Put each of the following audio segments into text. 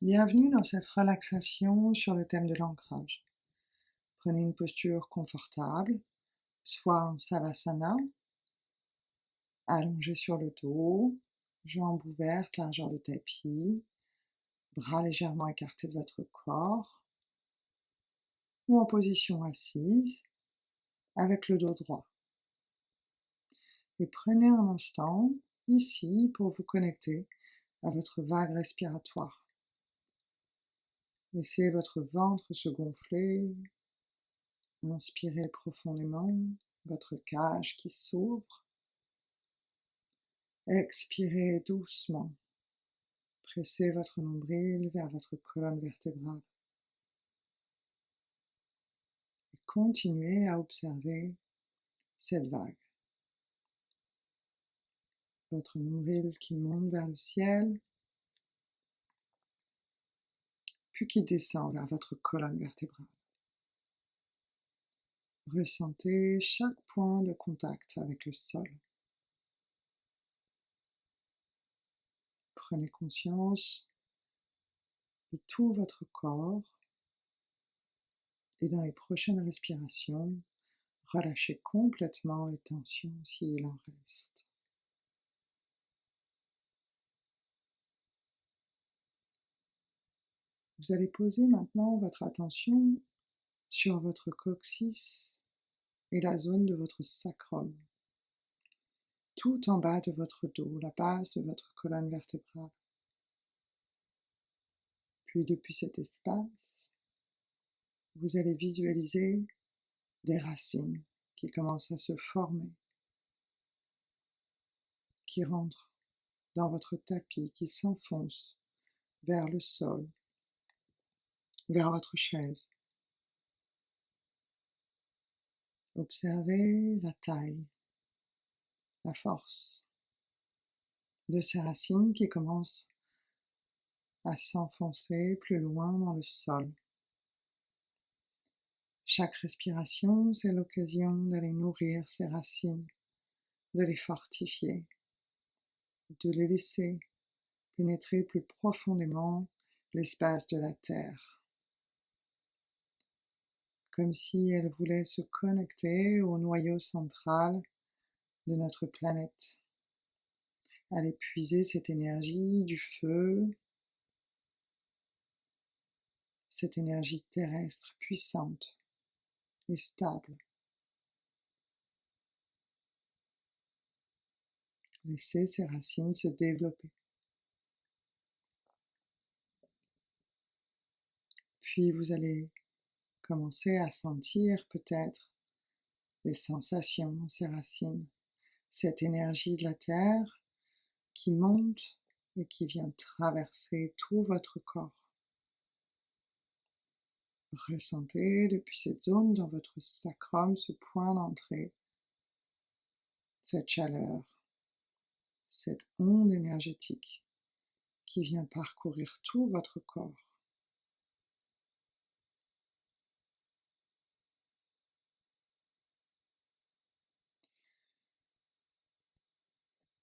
Bienvenue dans cette relaxation sur le thème de l'ancrage. Prenez une posture confortable, soit en Savasana, allongé sur le dos, jambes ouvertes, largeur de tapis, bras légèrement écartés de votre corps, ou en position assise, avec le dos droit. Et prenez un instant, ici, pour vous connecter à votre vague respiratoire. Laissez votre ventre se gonfler. Inspirez profondément, votre cage qui s'ouvre. Expirez doucement. Pressez votre nombril vers votre colonne vertébrale. Et continuez à observer cette vague. Votre nombril qui monte vers le ciel, puis qui descend vers votre colonne vertébrale. Ressentez chaque point de contact avec le sol. Prenez conscience de tout votre corps et dans les prochaines respirations, relâchez complètement les tensions s'il en reste. Vous allez poser maintenant votre attention sur votre coccyx et la zone de votre sacrum, tout en bas de votre dos, la base de votre colonne vertébrale. Puis depuis cet espace, vous allez visualiser des racines qui commencent à se former, qui rentrent dans votre tapis, qui s'enfoncent vers le sol, vers votre chaise. Observez la taille, la force de ces racines qui commencent à s'enfoncer plus loin dans le sol. Chaque respiration, c'est l'occasion d'aller nourrir ces racines, de les fortifier, de les laisser pénétrer plus profondément l'espace de la Terre, comme si elles voulaient se connecter au noyau central de notre planète, aller puiser cette énergie du feu, cette énergie terrestre puissante et stable. Laissez ces racines se développer. Puis vous allez commencer à sentir peut-être des sensations dans ces racines, cette énergie de la Terre qui monte et qui vient traverser tout votre corps. Ressentez depuis cette zone dans votre sacrum, ce point d'entrée, cette chaleur, cette onde énergétique qui vient parcourir tout votre corps.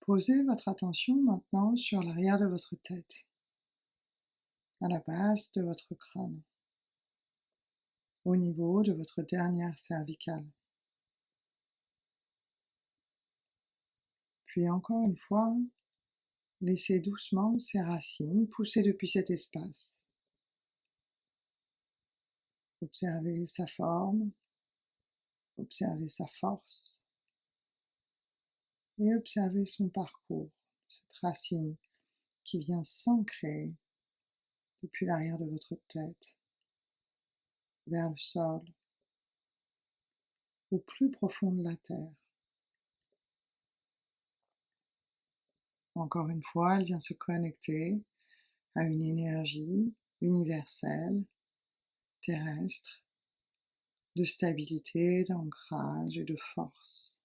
Posez votre attention maintenant sur l'arrière de votre tête, à la base de votre crâne, au niveau de votre dernière cervicale. Puis encore une fois, laissez doucement ces racines pousser depuis cet espace. Observez sa forme, observez sa force et observez son parcours, cette racine qui vient s'ancrer depuis l'arrière de votre tête vers le sol, au plus profond de la terre. Encore une fois, elle vient se connecter à une énergie universelle, terrestre, de stabilité, d'ancrage et de force.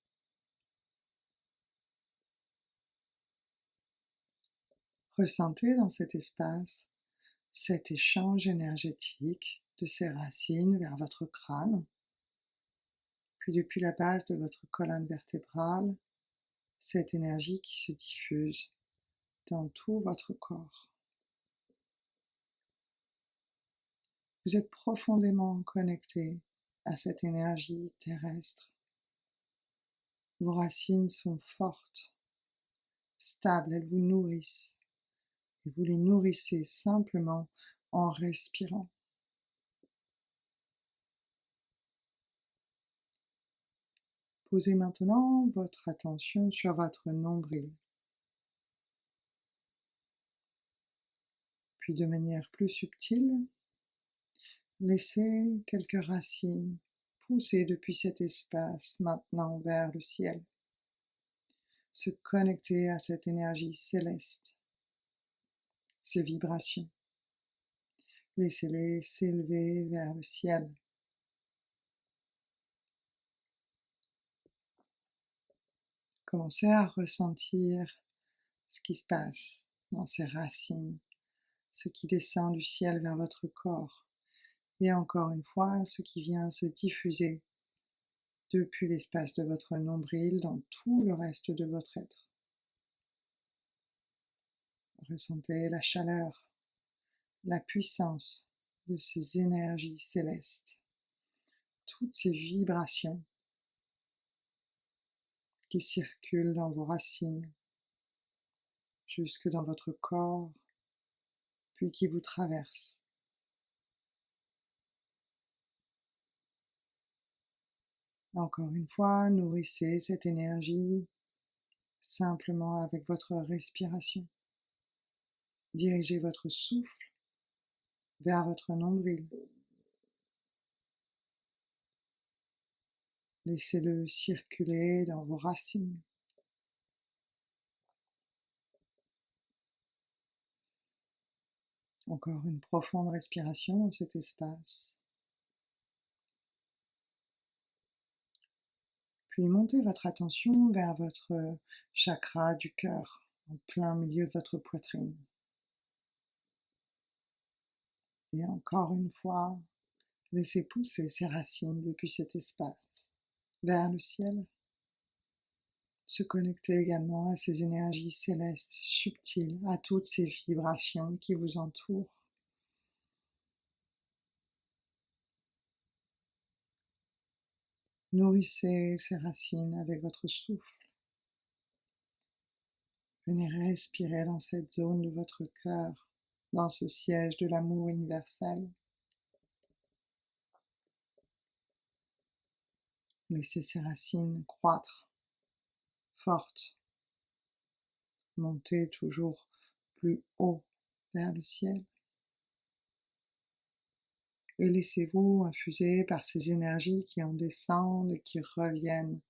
Ressentez dans cet espace cet échange énergétique de ces racines vers votre crâne, puis depuis la base de votre colonne vertébrale, cette énergie qui se diffuse dans tout votre corps. Vous êtes profondément connecté à cette énergie terrestre. Vos racines sont fortes, stables, elles vous nourrissent. Et vous les nourrissez simplement en respirant. Posez maintenant votre attention sur votre nombril. Puis de manière plus subtile, laissez quelques racines pousser depuis cet espace maintenant vers le ciel. Se connecter à cette énergie céleste, ces vibrations. Laissez-les s'élever vers le ciel. Commencez à ressentir ce qui se passe dans ces racines, ce qui descend du ciel vers votre corps, et encore une fois, ce qui vient se diffuser depuis l'espace de votre nombril dans tout le reste de votre être. Ressentez la chaleur, la puissance de ces énergies célestes, toutes ces vibrations qui circulent dans vos racines, jusque dans votre corps, puis qui vous traversent. Encore une fois, nourrissez cette énergie simplement avec votre respiration. Dirigez votre souffle vers votre nombril. Laissez-le circuler dans vos racines. Encore une profonde respiration dans cet espace. Puis montez votre attention vers votre chakra du cœur, en plein milieu de votre poitrine. Et encore une fois, laissez pousser ces racines depuis cet espace, vers le ciel. Se connecter également à ces énergies célestes subtiles, à toutes ces vibrations qui vous entourent. Nourrissez ces racines avec votre souffle. Venez respirer dans cette zone de votre cœur, dans ce siège de l'amour universel. Laissez ces racines croître, fortes, monter toujours plus haut vers le ciel. Et laissez-vous infuser par ces énergies qui en descendent et qui reviennent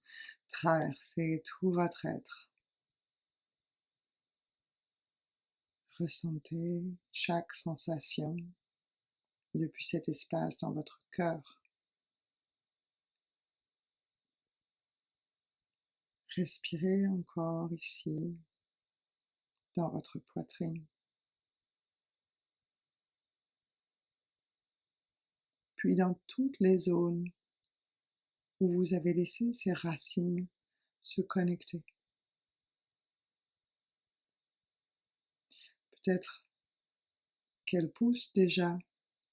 traverser tout votre être. Ressentez chaque sensation depuis cet espace dans votre cœur. Respirez encore ici, dans votre poitrine. Puis dans toutes les zones où vous avez laissé ces racines se connecter. Peut-être qu'elles poussent déjà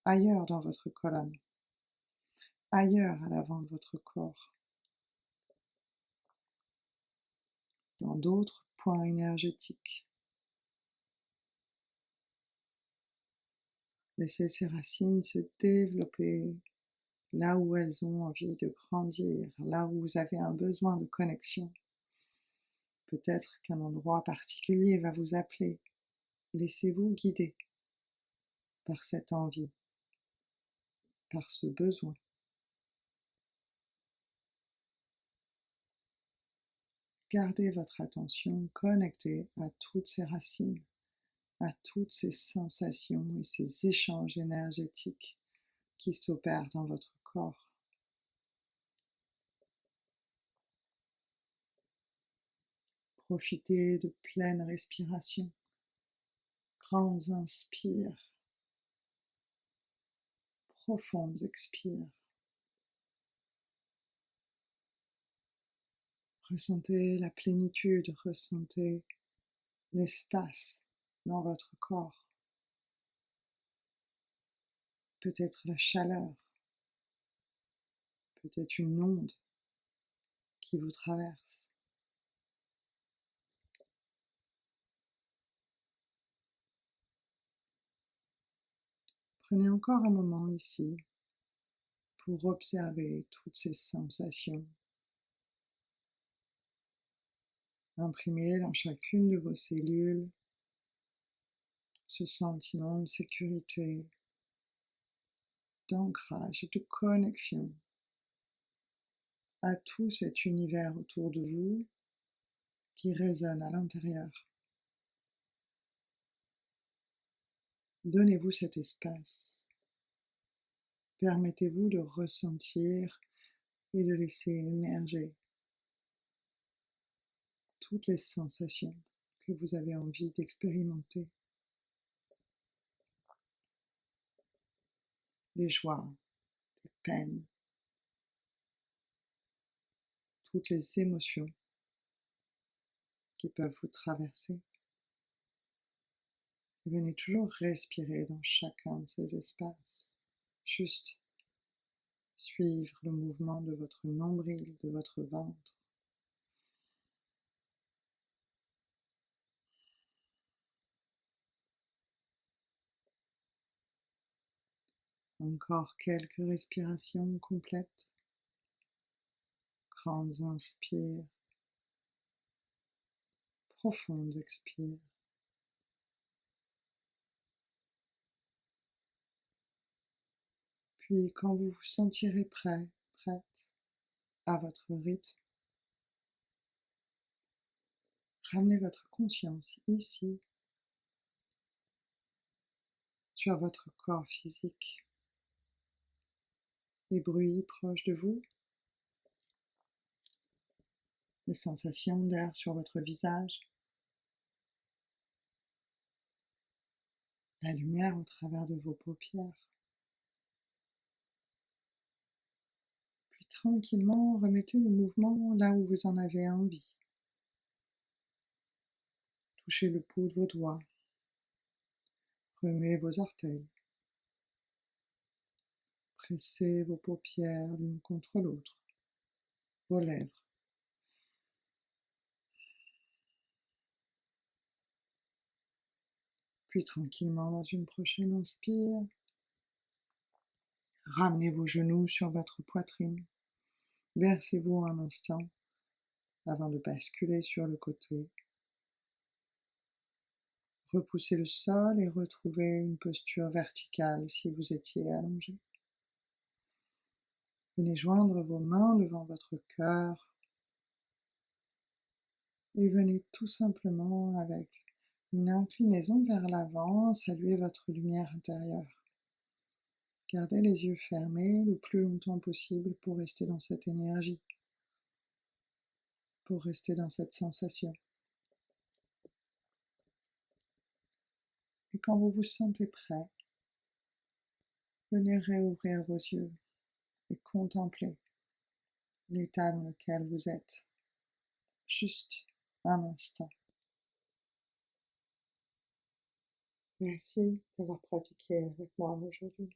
ailleurs dans votre colonne, ailleurs à l'avant de votre corps, dans d'autres points énergétiques. Laissez ces racines se développer là où elles ont envie de grandir, là où vous avez un besoin de connexion. Peut-être qu'un endroit particulier va vous appeler. Laissez-vous guider par cette envie, par ce besoin. Gardez votre attention connectée à toutes ces racines, à toutes ces sensations et ces échanges énergétiques qui s'opèrent dans votre corps. Profitez de pleine respiration, grands inspires, profondes expires. Ressentez la plénitude, ressentez l'espace dans votre corps. peut-être la chaleur, peut-être une onde qui vous traverse. Prenez encore un moment ici pour observer toutes ces sensations, imprimées dans chacune de vos cellules, ce sentiment de sécurité, d'ancrage et de connexion à tout cet univers autour de vous qui résonne à l'intérieur. Donnez-vous cet espace. Permettez-vous de ressentir et de laisser émerger toutes les sensations que vous avez envie d'expérimenter. Des joies, des peines, toutes les émotions qui peuvent vous traverser. Et venez toujours respirer dans chacun de ces espaces. Juste suivre le mouvement de votre nombril, de votre ventre. Encore quelques respirations complètes. Grandes inspires. Profondes expires. Puis quand vous vous sentirez prêt, prête, à votre rythme, ramenez votre conscience ici, sur votre corps physique. Les bruits proches de vous, les sensations d'air sur votre visage, la lumière au travers de vos paupières. Puis tranquillement, remettez le mouvement là où vous en avez envie. Touchez le pouls de vos doigts, remuez vos orteils, pressez vos paupières l'une contre l'autre, vos lèvres. Puis tranquillement, dans une prochaine inspire, ramenez vos genoux sur votre poitrine, versez-vous un instant avant de basculer sur le côté. Repoussez le sol et retrouvez une posture verticale si vous étiez allongé. Venez joindre vos mains devant votre cœur et venez tout simplement avec une inclinaison vers l'avant, saluer votre lumière intérieure. Gardez les yeux fermés le plus longtemps possible pour rester dans cette énergie, pour rester dans cette sensation. Et quand vous vous sentez prêt, venez réouvrir vos yeux et contempler l'état dans lequel vous êtes. Juste un instant. Merci d'avoir pratiqué avec moi aujourd'hui.